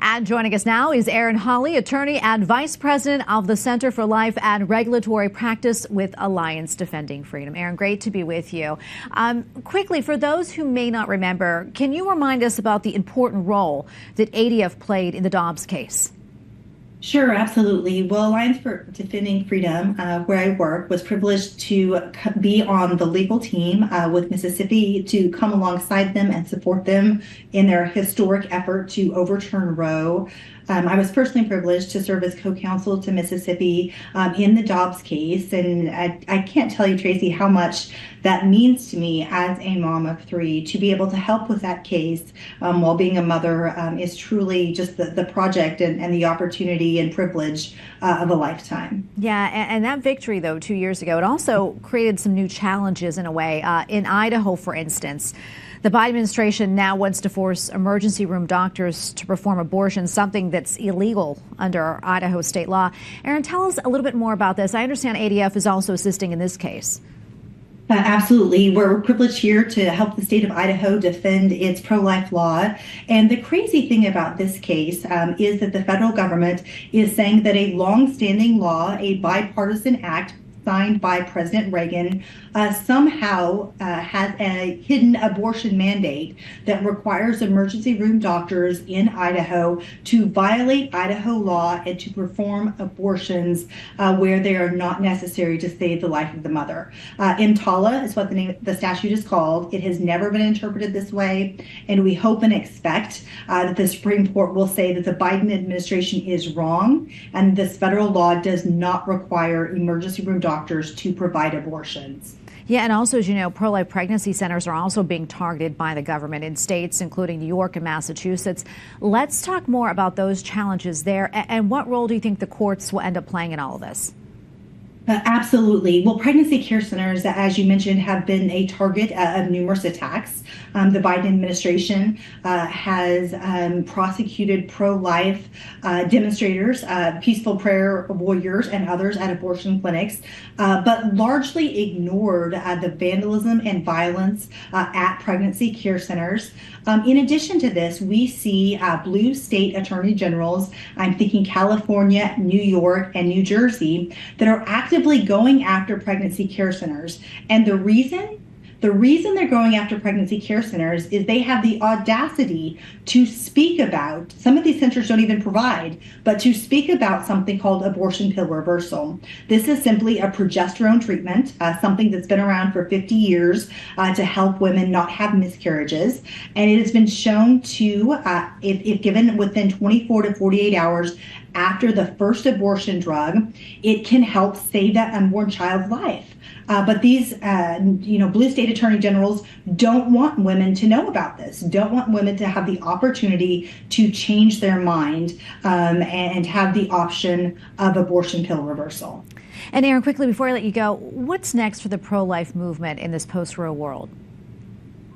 And joining us now is Erin Hawley, attorney and vice president of the Center for Life and Regulatory Practice with Alliance Defending Freedom. Erin, great to be with you. Quickly, for those who may not remember, can you remind us about the important role that ADF played in the Dobbs case? Sure, absolutely. Well, Alliance for Defending Freedom, where I work, was privileged to be on the legal team with Mississippi to come alongside them and support them in their historic effort to overturn Roe. I was personally privileged to serve as co-counsel to Mississippi in the Dobbs case. And I can't tell you, Tracy, how much that means to me as a mom of three. To be able to help with that case while being a mother is truly just the project and the opportunity and privilege of a lifetime. Yeah, and that victory, though, 2 years ago, it also created some new challenges in a way. In Idaho, for instance, the Biden administration now wants to force emergency room doctors to perform abortions, something that's illegal under Idaho state law. Erin, tell us a little bit more about this. I understand ADF is also assisting in this case. Absolutely. We're privileged here to help the state of Idaho defend its pro-life law. And the crazy thing about this case is that the federal government is saying that a long-standing law, a bipartisan act signed by President Reagan, somehow has a hidden abortion mandate that requires emergency room doctors in Idaho to violate Idaho law and to perform abortions where they are not necessary to save the life of the mother. EMTALA is what the statute is called. It has never been interpreted this way, and we hope and expect that the Supreme Court will say that the Biden administration is wrong and this federal law does not require emergency room doctors to provide abortions. Yeah, and also, as you know, pro-life pregnancy centers are also being targeted by the government in states including New York and Massachusetts. Let's talk more about those challenges there, and what role do you think the courts will end up playing in all of this? Absolutely. Well, pregnancy care centers, as you mentioned, have been a target of numerous attacks. The Biden administration has prosecuted pro-life demonstrators, peaceful prayer warriors, and others at abortion clinics, but largely ignored the vandalism and violence at pregnancy care centers. In addition to this, we see blue state attorney generals, I'm thinking California, New York, and New Jersey, that are actively going after pregnancy care centers. And the reason they're going after pregnancy care centers is they have the audacity to speak about, some of these centers don't even provide, but to speak about something called abortion pill reversal. This is simply a progesterone treatment, something that's been around for 50 years to help women not have miscarriages. And it has been shown to, if given within 24 to 48 hours after the first abortion drug, it can help save that unborn child's life. But these, blue state attorney generals don't want women to know about this, don't want women to have the opportunity to change their mind and have the option of abortion pill reversal. And Erin, quickly, before I let you go, what's next for the pro-life movement in this post-Roe world?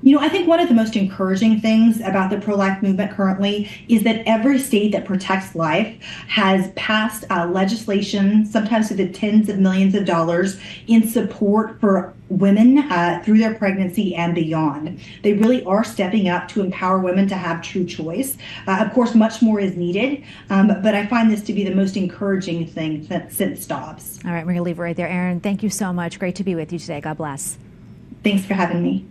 I think one of the most encouraging things about the pro-life movement currently is that every state that protects life has passed legislation, sometimes to the tens of millions of dollars, in support for women through their pregnancy and beyond. They really are stepping up to empower women to have true choice. Of course, much more is needed, but I find this to be the most encouraging thing since Dobbs. All right, we're going to leave it right there. Erin, thank you so much. Great to be with you today. God bless. Thanks for having me.